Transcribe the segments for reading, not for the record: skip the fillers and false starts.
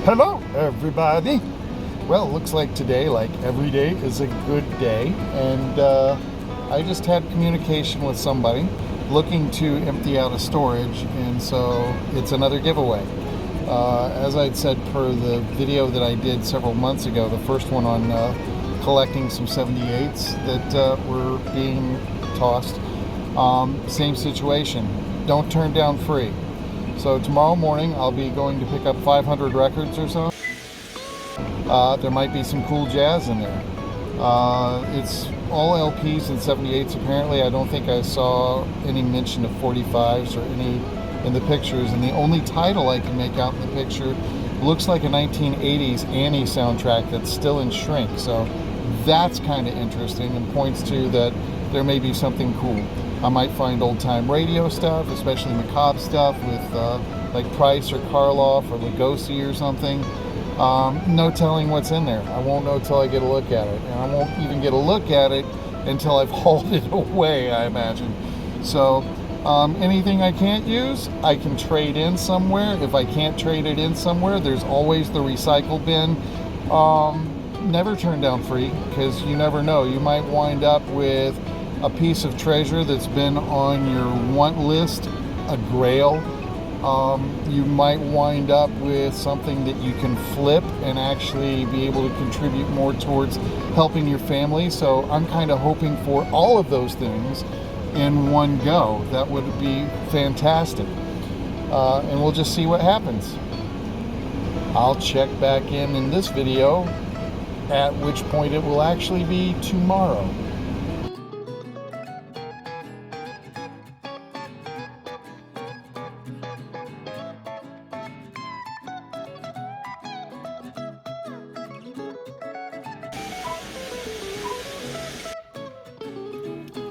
Hello, everybody. Well, it looks like today, like every day, is a good day. And I just had communication with somebody looking to empty out a storage. And so it's another giveaway. As I'd said per the video that I did several months ago, the first one on collecting some 78s that were being tossed. Same situation. Don't turn down free. So tomorrow morning I'll be going to pick up 500 records or so. There might be some cool jazz in there. It's all LPs and 78s apparently. I don't think I saw any mention of 45s or any in the pictures, and the only title I can make out in the picture looks like a 1980s Annie soundtrack that's still in shrink. So that's kind of interesting and points to that there may be something cool. I might find old-time radio stuff, especially macabre stuff with like Price or Karloff or Lugosi or something. No telling what's in there. I won't know till I get a look at it, and I won't even get a look at it until I've hauled it away, I imagine. So anything I can't use, I can trade in somewhere. If I can't trade it in somewhere, there's always the recycle bin. Never turn down free, because you never know. You might wind up with a piece of treasure that's been on your want list, a grail. You might wind up with something that you can flip and actually be able to contribute more towards helping your family. So I'm kind of hoping for all of those things in one go. That would be fantastic. And we'll just see what happens. I'll check back in this video, at which point it will actually be tomorrow.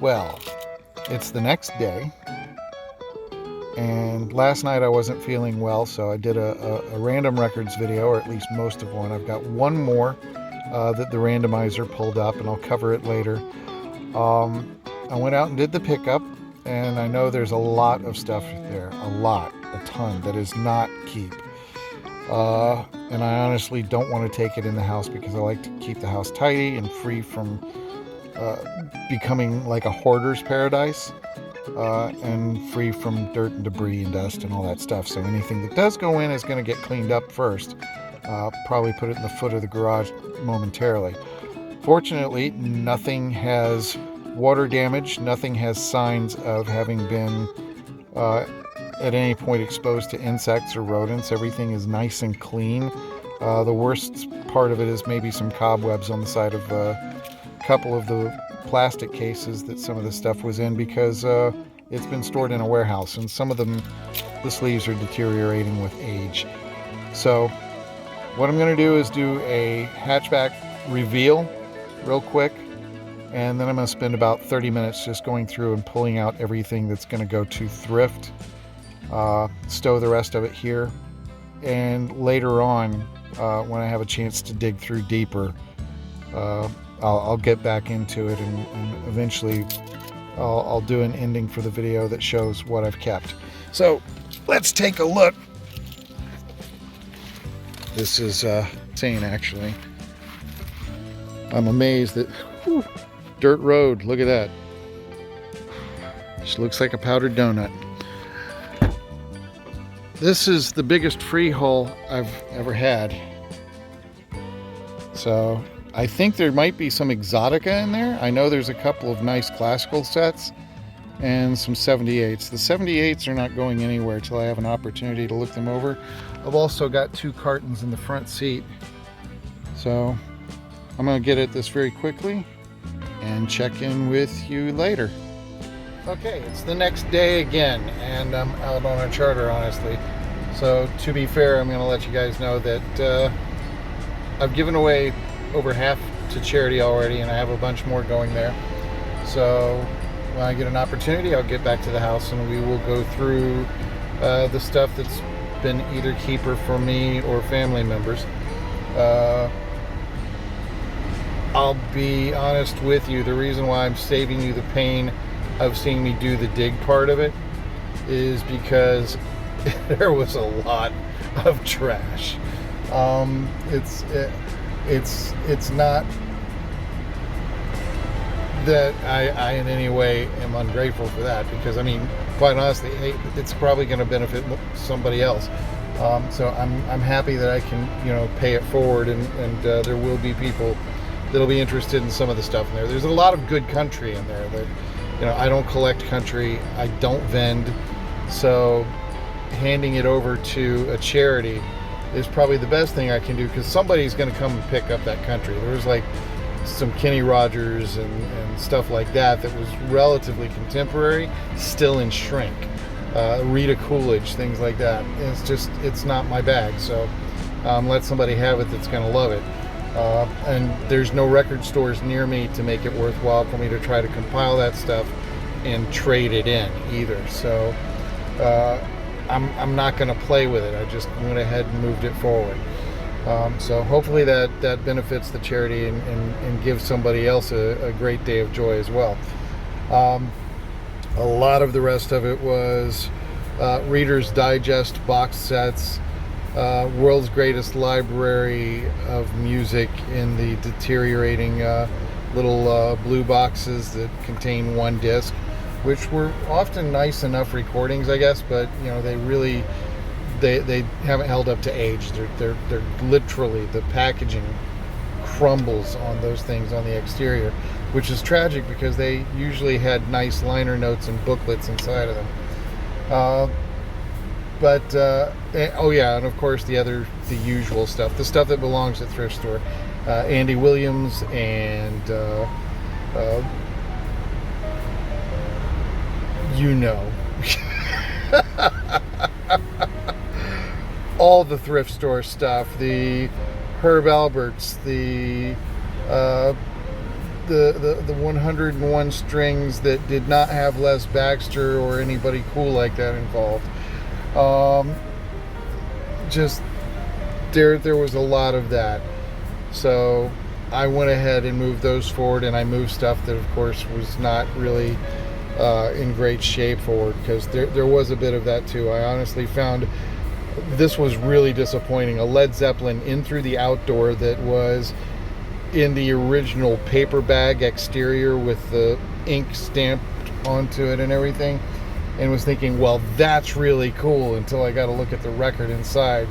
Well, it's the next day, and last night I wasn't feeling well, so I did a random records video, or at least most of one. I've got one more that the randomizer pulled up, and I'll cover it later. I went out and did the pickup, and I know there's a lot of stuff there, a ton that is not keep. And I honestly don't want to take it in the house because I like to keep the house tidy and free from becoming like a hoarder's paradise, and free from dirt and debris and dust and all that stuff. So anything that does go in is going to get cleaned up first. Probably put it in the foot of the garage momentarily. Fortunately, nothing has water damage. Nothing has signs of having been at any point exposed to insects or rodents. Everything is nice and clean. The worst part of it is maybe some cobwebs on the side of couple of the plastic cases that some of the stuff was in, because it's been stored in a warehouse, and some of them, the sleeves are deteriorating with age. So what I'm going to do is do a hatchback reveal real quick, and then I'm going to spend about 30 minutes just going through and pulling out everything that's going to go to thrift, stow the rest of it here, and later on, when I have a chance to dig through deeper, I'll get back into it, and eventually I'll do an ending for the video that shows what I've kept. So let's take a look. This is insane, actually. I'm amazed that dirt road. Look at that. Just looks like a powdered donut. This is the biggest free haul I've ever had. So I think there might be some Exotica in there. I know there's a couple of nice classical sets and some 78s. The 78s are not going anywhere till I have an opportunity to look them over. I've also got 2 cartons in the front seat. So I'm going to get at this very quickly and check in with you later. Okay, it's the next day again, and I'm out on a charter, honestly. So to be fair, I'm going to let you guys know that I've given away over half to charity already, and I have a bunch more going there. So when I get an opportunity, I'll get back to the house and we will go through the stuff that's been either keeper for me or family members. I'll be honest with you, the reason why I'm saving you the pain of seeing me do the dig part of it is because there was a lot of trash. It's not that I in any way am ungrateful for that, because I mean, quite honestly, hey, it's probably going to benefit somebody else. So I'm happy that I can, pay it forward, and there will be people that'll be interested in some of the stuff in there. There's a lot of good country in there that, I don't collect country, I don't vend, so handing it over to a charity is probably the best thing I can do, because somebody's going to come and pick up that country. There's like some Kenny Rogers and stuff like that was relatively contemporary, still in shrink. Rita Coolidge, things like that. It's not my bag. So let somebody have it that's going to love it. And there's no record stores near me to make it worthwhile for me to try to compile that stuff and trade it in either. So I'm not going to play with it. I just went ahead and moved it forward. So hopefully that benefits the charity and gives somebody else a great day of joy as well. A lot of the rest of it was Reader's Digest box sets, World's Greatest Library of Music in the deteriorating little blue boxes that contain one disc, which were often nice enough recordings, I guess, but they really they haven't held up to age. They're literally, the packaging crumbles on those things on the exterior, which is tragic because they usually had nice liner notes and booklets inside of them. Oh yeah, and of course the usual stuff, the stuff that belongs at thrift store, Andy Williams and all the thrift store stuff, the Herb Alberts, the 101 strings that did not have Les Baxter or anybody cool like that involved. Just there was a lot of that. So I went ahead and moved those forward, and I moved stuff that of course was not really in great shape forward, because there was a bit of that too. I honestly found this was really disappointing. A Led Zeppelin In Through the Outdoor that was in the original paper bag exterior with the ink stamped onto it and everything, and was thinking, well, that's really cool, until I got to look at the record inside,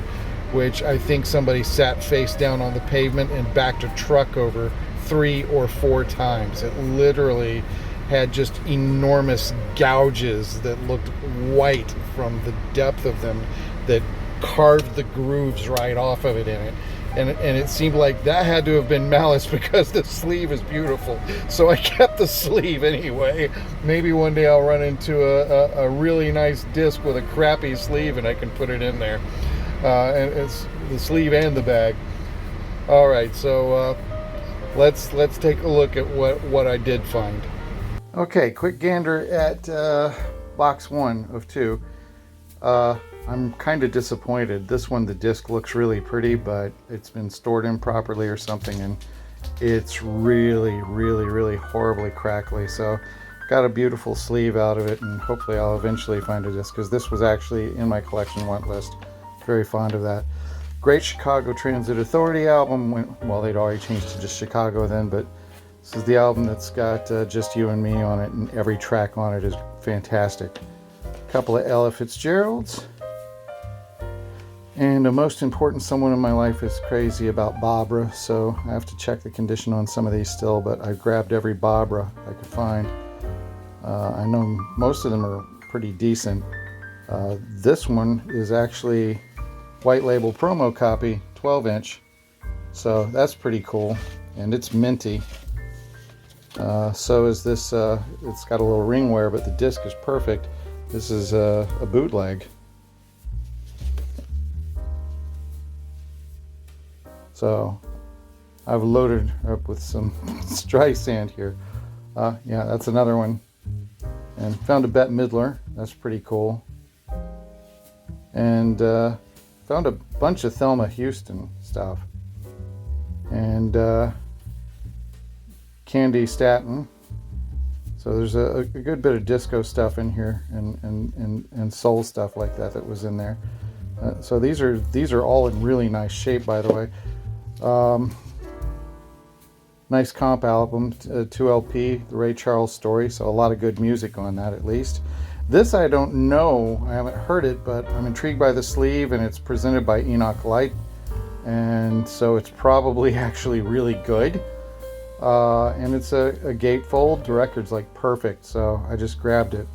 which I think somebody sat face down on the pavement and backed a truck over 3 or 4 times. It literally had just enormous gouges that looked white from the depth of them, that carved the grooves right off of it in it. And it seemed like that had to have been malice, because the sleeve is beautiful. So I kept the sleeve anyway. Maybe one day I'll run into a really nice disc with a crappy sleeve and I can put it in there. And it's the sleeve and the bag. All right, so let's take a look at what I did find. Okay, quick gander at box 1 of 2. I'm kind of disappointed. This one, the disc looks really pretty, but it's been stored improperly or something, and it's really, really, really horribly crackly. So got a beautiful sleeve out of it, and hopefully I'll eventually find a disc, because this was actually in my collection want list. Very fond of that. Great Chicago Transit Authority album. Well, they'd already changed to just Chicago then, but this is the album that's got Just You and Me on it, and every track on it is fantastic. A couple of Ella Fitzgeralds. And a most important someone in my life is crazy about Barbara, so I have to check the condition on some of these still, but I grabbed every Barbara I could find. I know most of them are pretty decent. This one is actually white label promo copy, 12-inch, so that's pretty cool, and it's minty. So is this, it's got a little ring wear, but the disc is perfect. This is a bootleg. So I've loaded up with some dry sand here. Yeah, that's another one. And found a Bette Midler. That's pretty cool. And found a bunch of Thelma Houston stuff. And Candy Staton. So there's a good bit of disco stuff in here, and soul stuff like that was in there. So these are all in really nice shape, by the way. Nice comp album, 2 LP, the Ray Charles story, so a lot of good music on that at least. This I don't know, I haven't heard it, but I'm intrigued by the sleeve, and it's presented by Enoch Light, and so it's probably actually really good. And it's a gatefold. The record's like perfect, so I just grabbed it.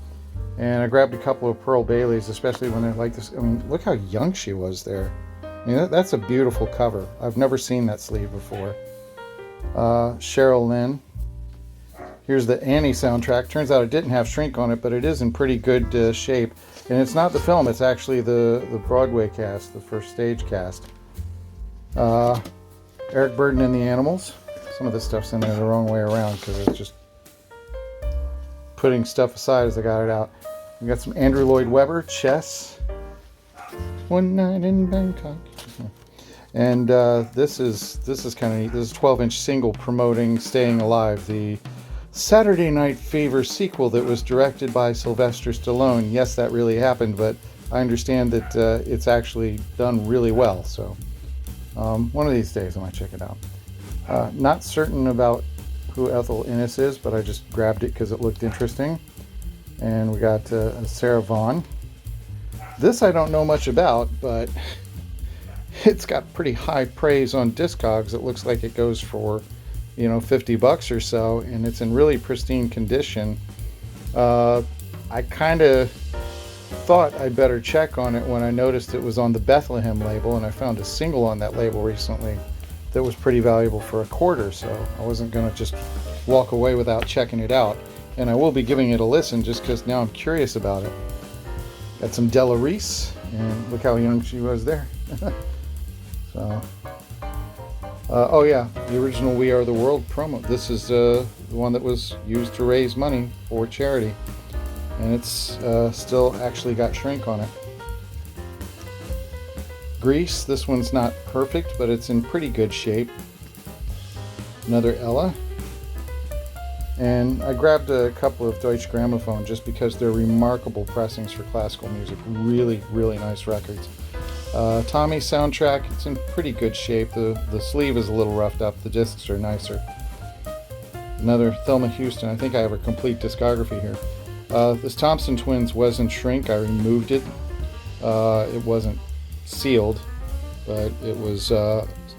And I grabbed a couple of Pearl Baileys, especially when they're like this. I mean, look how young she was there. I mean, that's a beautiful cover. I've never seen that sleeve before. Cheryl Lynn. Here's the Annie soundtrack. Turns out it didn't have shrink on it, but it is in pretty good shape. And it's not the film, it's actually the Broadway cast, the first stage cast. Eric Burdon and the Animals. Some of this stuff's in there the wrong way around because it's just putting stuff aside as I got it out. We got some Andrew Lloyd Webber, Chess. One Night in Bangkok. And this is kind of neat. This is a 12-inch single promoting Staying Alive, the Saturday Night Fever sequel that was directed by Sylvester Stallone. Yes, that really happened, but I understand that it's actually done really well. So one of these days I might check it out. Not certain about who Ethel Innes is, but I just grabbed it because it looked interesting. And we got Sarah Vaughan. This I don't know much about, but it's got pretty high praise on Discogs. It looks like it goes for, $50 or so, and it's in really pristine condition. I kind of thought I'd better check on it when I noticed it was on the Bethlehem label, and I found a single on that label recently that was pretty valuable for $0.25, so I wasn't going to just walk away without checking it out. And I will be giving it a listen just because now I'm curious about it. Got some Della Reese, and look how young she was there. So, oh yeah, the original We Are the World promo. This is the one that was used to raise money for charity, and it's still actually got shrink on it. Grease, this one's not perfect, but it's in pretty good shape. Another Ella. And I grabbed a couple of Deutsche Grammophon just because they're remarkable pressings for classical music. Really, really nice records. Tommy soundtrack, it's in pretty good shape. The sleeve is a little roughed up. The discs are nicer. Another Thelma Houston. I think I have a complete discography here. This Thompson Twins was in shrink. I removed it. It wasn't sealed, but it was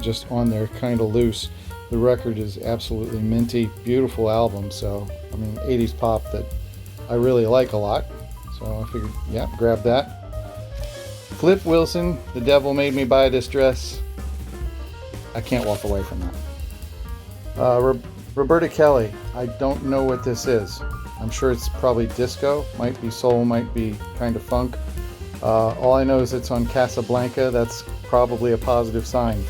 just on there kind of loose. The record is absolutely minty, beautiful album. So, I mean, 80s pop that I really like a lot. So I figured, yeah, grab that. Flip Wilson, The Devil Made Me Buy This Dress. I can't walk away from that. Roberta Kelly, I don't know what this is. I'm sure it's probably disco, might be soul, might be kind of funk. All I know is it's on Casablanca. That's probably a positive sign.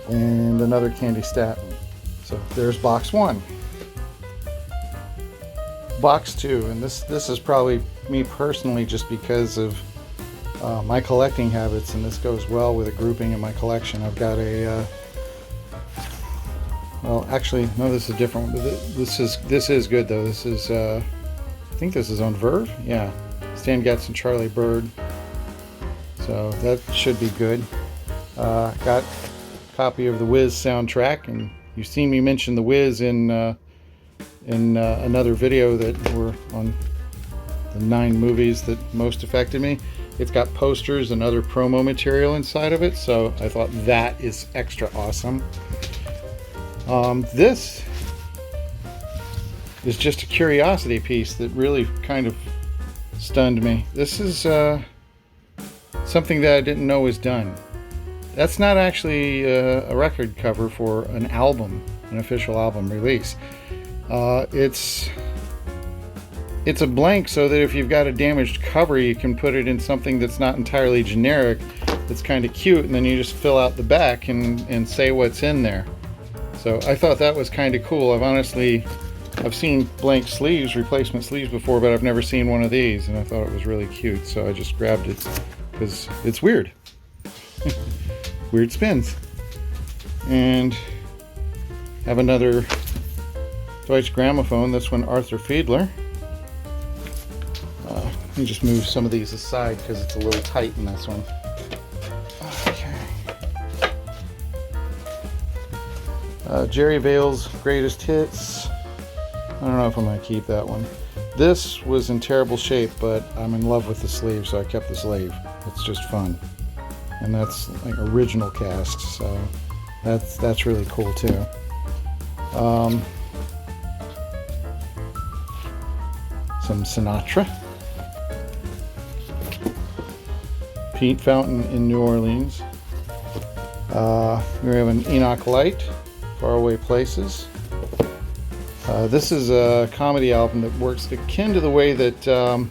And another Candy Staton. So there's box one. Box two, and this is probably me personally just because of my collecting habits, and this goes well with a grouping in my collection. I've got a well, actually, no, this is a different one. This is good though. This is I think this is on Verve. Yeah, Stan Getz and Charlie Bird. So that should be good. Got a copy of the Wiz soundtrack, and you've seen me mention the Wiz in another video that were on the 9 movies that most affected me. It's got posters and other promo material inside of it, so I thought that is extra awesome. This is just a curiosity piece that really kind of stunned me. This is something that I didn't know was done. That's not actually a record cover for an album, an official album release. It's a blank so that if you've got a damaged cover, you can put it in something that's not entirely generic, that's kind of cute, and then you just fill out the back and say what's in there. So I thought that was kind of cool. I've seen blank sleeves, replacement sleeves before, but I've never seen one of these, and I thought it was really cute, so I just grabbed it because it's weird. Weird spins. And have another Deutsche Grammophon, this one Arthur Fiedler. me just move some of these aside because it's a little tight in this one. Okay. Jerry Vale's Greatest Hits. I don't know if I'm going to keep that one. This was in terrible shape, but I'm in love with the sleeve, so I kept the sleeve. It's just fun. And that's like original cast, so that's really cool too. Some Sinatra. Paint Fountain in New Orleans. We have an Enoch Light, Faraway Places. This is a comedy album that works akin to the way that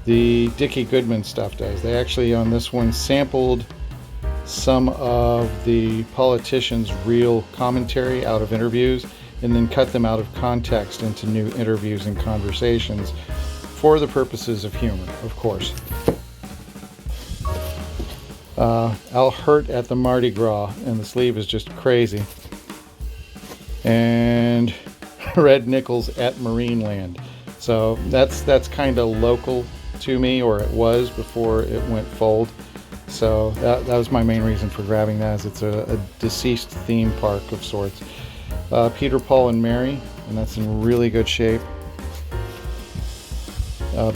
the Dickie Goodman stuff does. They actually, on this one, sampled some of the politicians' real commentary out of interviews and then cut them out of context into new interviews and conversations for the purposes of humor, of course. Al Hurt at the Mardi Gras, and the sleeve is just crazy. And Red Nichols at Marineland. So that's kind of local to me, or it was before it went fold. So that was my main reason for grabbing that, as it's a deceased theme park of sorts. Peter, Paul, and Mary, and that's in really good shape.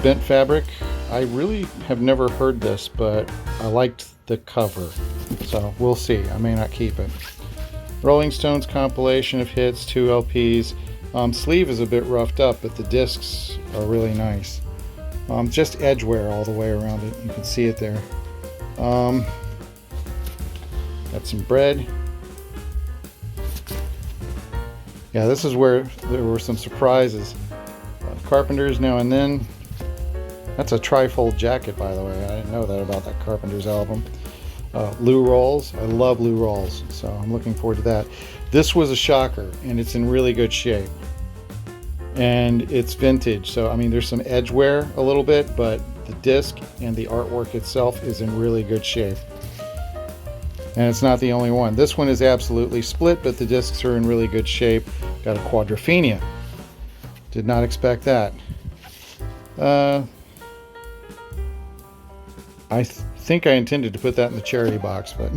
Bent Fabric. I really have never heard this, but I liked the cover, so we'll see. I may not keep it. Rolling Stones compilation of hits, 2 LPs. Sleeve is a bit roughed up, but the discs are really nice. Just edge wear all the way around it. You can see it there. Got some bread. Yeah, this is where there were some surprises. Carpenters Now and Then. That's a trifold jacket, by the way. I didn't know that about that Carpenters album. Lou Rawls. I love Lou Rawls, so I'm looking forward to that. This was a shocker, and it's in really good shape. And it's vintage, so I mean, there's some edge wear a little bit, but the disc and the artwork itself is in really good shape. And it's not the only one. This one is absolutely split, but the discs are in really good shape. Got a Quadrophenia. Did not expect that. I think I intended to put that in the charity box, but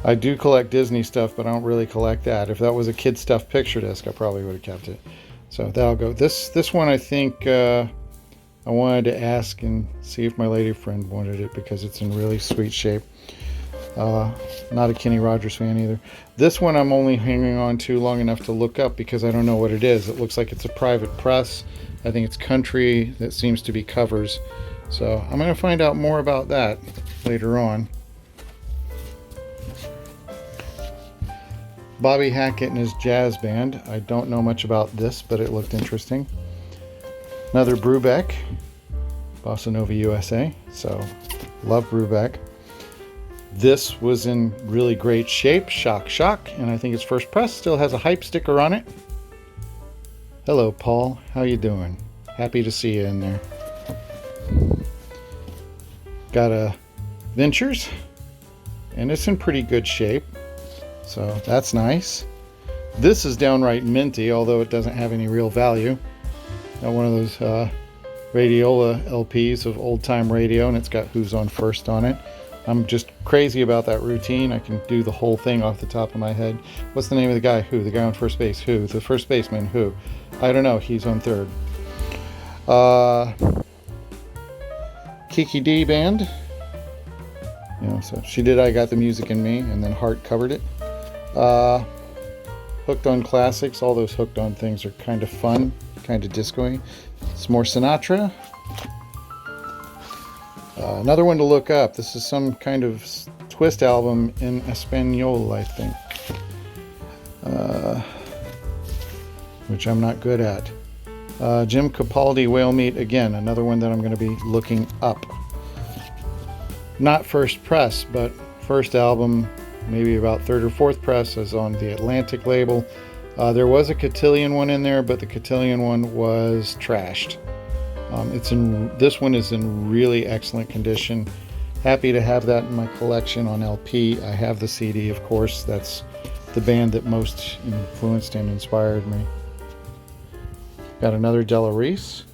I do collect Disney stuff, but I don't really collect that. If that was a kid stuff picture disc, I probably would have kept it. So that'll go. This one, I think I wanted to ask and see if my lady friend wanted it, because it's in really sweet shape. Not a Kenny Rogers fan either. This one I'm only hanging on to long enough to look up, because I don't know what it is. It looks like it's a private press. I think it's country that seems to be covers. So I'm going to find out more about that later on. Bobby Hackett and his jazz band. I don't know much about this, but it looked interesting. Another Brubeck, Bossa Nova USA. So love Brubeck. This was in really great shape, Shock Shock, and I think it's first press. Still has a hype sticker on it. Hello, Paul. How you doing? Happy to see you in there. Got a Ventures, and it's in pretty good shape, so that's nice. This is downright minty, although it doesn't have any real value. Got one of those Radiola LPs of old time radio, and it's got Who's on First on it. I'm just crazy about that routine. I can do the whole thing off the top of my head. What's the name of the guy? Who? The guy on first base? Who? The first baseman? Who? I don't know. He's on third. Kiki D Band. You know, so She Did I Got the Music in Me, and then Hart covered it. Hooked on Classics. All those hooked on things are kind of fun, kind of disco-y. Some more Sinatra. Another one to look up. This is some kind of twist album in Espanol, I think. Which I'm not good at. Jim Capaldi, Whale Meat, again, another one that I'm going to be looking up. Not first press, but first album, maybe about third or fourth press, is on the Atlantic label. There was a Cotillion one in there, but the Cotillion one was trashed. This one is in really excellent condition. Happy to have that in my collection on LP. I have the CD, of course. That's the band that most influenced and inspired me. Got another Della Reese.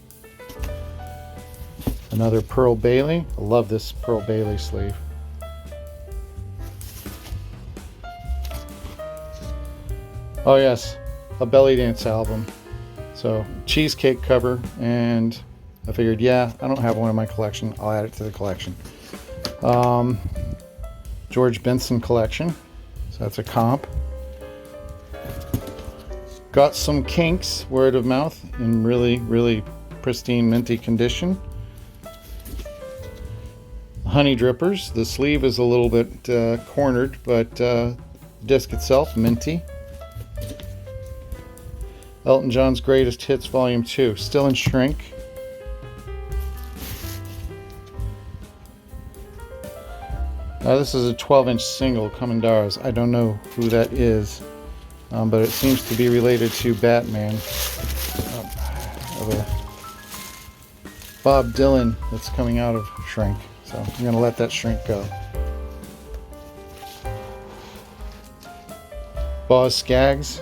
Another Pearl Bailey. I love this Pearl Bailey sleeve. Oh yes, a Belly Dance album. So cheesecake cover, and I figured, yeah, I don't have one in my collection. I'll add it to the collection. George Benson collection. So that's a comp. Got some Kinks, word of mouth, in really, really pristine minty condition. Honey Drippers. The sleeve is a little bit cornered, but the disc itself, minty. Elton John's Greatest Hits Volume 2, still in shrink. Now this is a 12-inch single, Commandaras. I don't know who that is, but it seems to be related to Batman. Of a Bob Dylan that's coming out of shrink. So I'm going to let that shrink go. Boz Skaggs.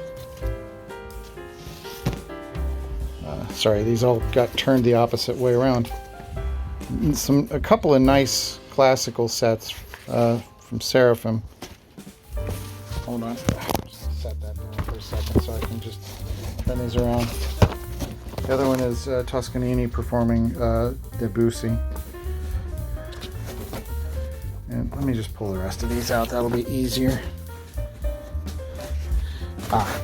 Sorry, these all got turned the opposite way around. A couple of nice classical sets from Seraphim. Hold on, set that down for a second so I can just turn these around. The other one is Toscanini performing Debussy. And let me just pull the rest of these out, that'll be easier.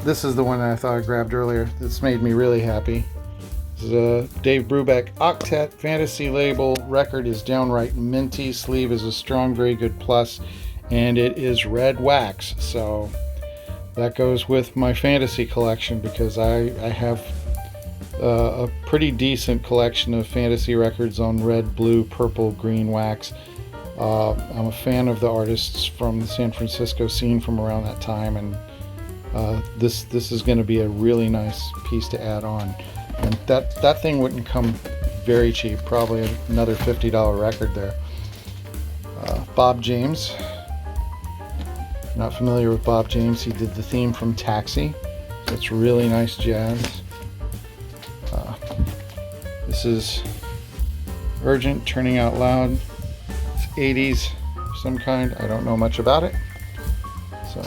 This is the one that I thought I grabbed earlier. This made me really happy. This is a Dave Brubeck Octet Fantasy label. Record is downright minty. Sleeve is a strong, very good plus. And it is red wax. So that goes with my fantasy collection because I have a pretty decent collection of fantasy records on red, blue, purple, green wax. I'm a fan of the artists from the San Francisco scene from around that time, and this is going to be a really nice piece to add on. And that thing wouldn't come very cheap, probably another $50 record there. Bob James. Not familiar with Bob James. He did the theme from Taxi. So it's really nice jazz. This is Urgent, Turning Out Loud. It's 80s of some kind. I don't know much about it. So,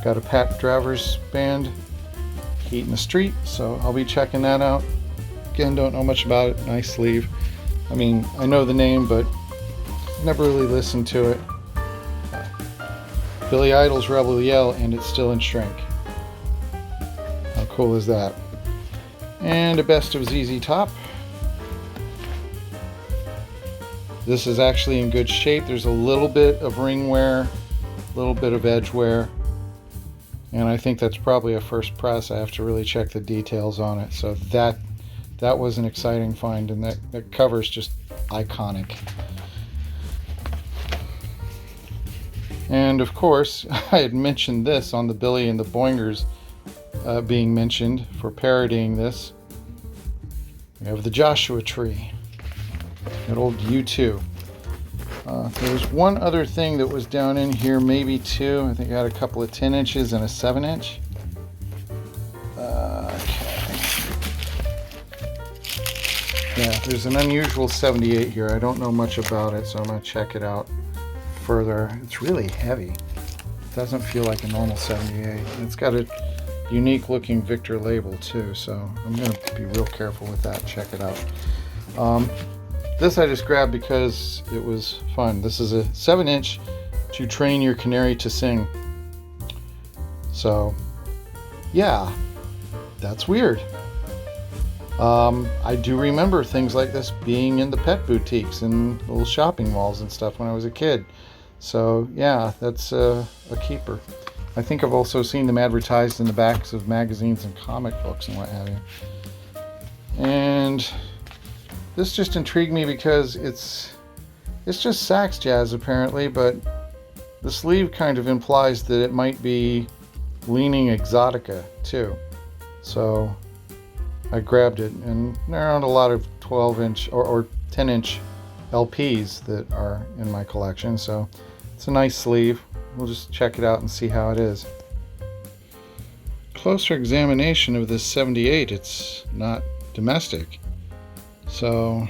got a Pat Travers band, Heat in the Street, so I'll be checking that out. Again, don't know much about it. Nice sleeve. I mean, I know the name, but never really listened to it. Billy Idol's Rebel Yell, and it's still in shrink. How cool is that? And a best of ZZ Top. This is actually in good shape. There's a little bit of ring wear, a little bit of edge wear. And I think that's probably a first press. I have to really check the details on it. So that was an exciting find, and that cover is just iconic. And of course, I had mentioned this on the Billy and the Boingers being mentioned for parodying this. We have the Joshua Tree, that old U2. There was one other thing that was down in here, maybe two. I think I had a couple of 10 inches and a 7 inch. Okay. Yeah, there's an unusual 78 here. I don't know much about it, so I'm going to check it out further. It's really heavy. It doesn't feel like a normal 78. And it's got a unique looking Victor label too, so I'm going to be real careful with that. Check it out. This I just grabbed because it was fun. This is a 7 inch to train your canary to sing. So, yeah, that's weird. I do remember things like this being in the pet boutiques and little shopping malls and stuff when I was a kid. So, yeah, that's a keeper. I think I've also seen them advertised in the backs of magazines and comic books and what have you. And this just intrigued me because it's just sax jazz apparently, but the sleeve kind of implies that it might be leaning exotica too. So I grabbed it, and there aren't a lot of 12 inch or 10 inch LPs that are in my collection, so it's a nice sleeve. We'll just check it out and see how it is. Closer examination of this 78, it's not domestic. So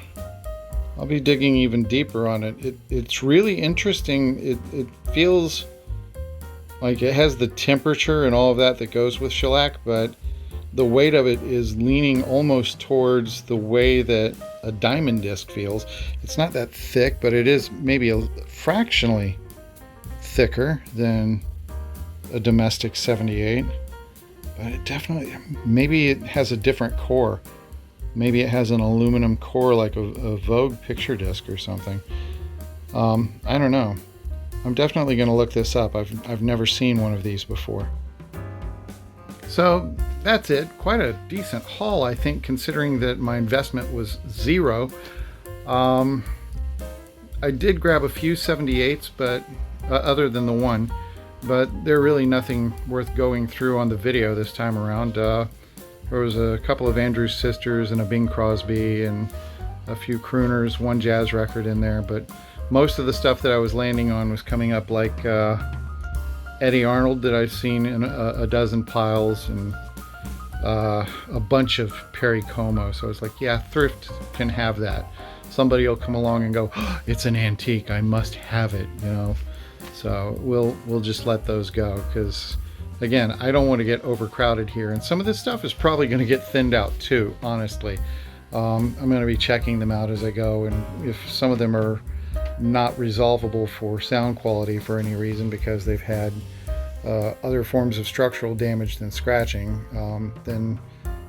I'll be digging even deeper on it. It's really interesting. It feels like it has the temperature and all of that that goes with shellac, but the weight of it is leaning almost towards the way that a diamond disc feels. It's not that thick, but it is maybe a fractionally thicker than a domestic 78. But it definitely, maybe it has a different core. Maybe it has an aluminum core like a Vogue picture disc or something. I don't know. I'm definitely going to look this up. I've never seen one of these before. So that's it. Quite a decent haul, I think, considering that my investment was zero. I did grab a few 78s, but other than the one, but they're really nothing worth going through on the video this time around. There was a couple of Andrews Sisters and a Bing Crosby and a few crooners, one jazz record in there, but most of the stuff that I was landing on was coming up like Eddie Arnold that I've seen in a dozen piles, and a bunch of Perry Como. So it's like, yeah, thrift can have that. Somebody will come along and go, oh, it's an antique, I must have it, you know. So we'll just let those go, because again, I don't want to get overcrowded here, and some of this stuff is probably going to get thinned out too, honestly. I'm going to be checking them out as I go, and if some of them are not resolvable for sound quality for any reason because they've had other forms of structural damage than scratching, then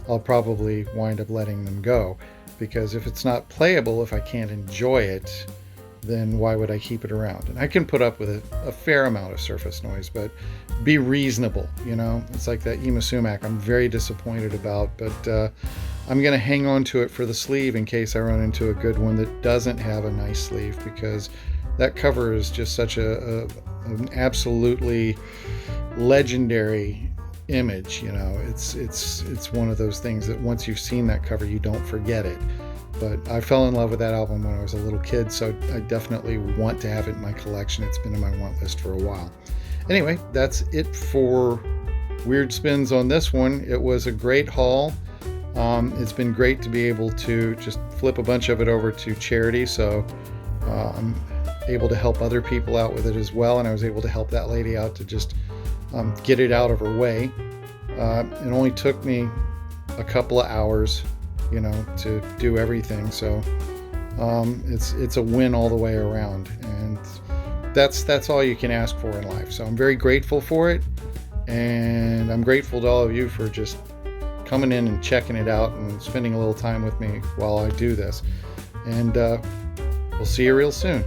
I'll probably wind up letting them go, because if it's not playable, if I can't enjoy it, then why would I keep it around? And I can put up with a fair amount of surface noise, but be reasonable, you know. It's like that Yma Sumac I'm very disappointed about, but I'm going to hang on to it for the sleeve in case I run into a good one that doesn't have a nice sleeve, because that cover is just such an absolutely legendary image, you know. It's one of those things that once you've seen that cover, you don't forget it. But I fell in love with that album when I was a little kid, so I definitely want to have it in my collection. It's been in my want list for a while. Anyway, that's it for Weird Spins on this one. It was a great haul. It's been great to be able to just flip a bunch of it over to charity, so I'm able to help other people out with it as well, and I was able to help that lady out to just get it out of her way. It only took me a couple of hours, you know, to do everything, so it's a win all the way around, and that's all you can ask for in life. So I'm very grateful for it, and I'm grateful to all of you for just coming in and checking it out and spending a little time with me while I do this, and we'll see you real soon.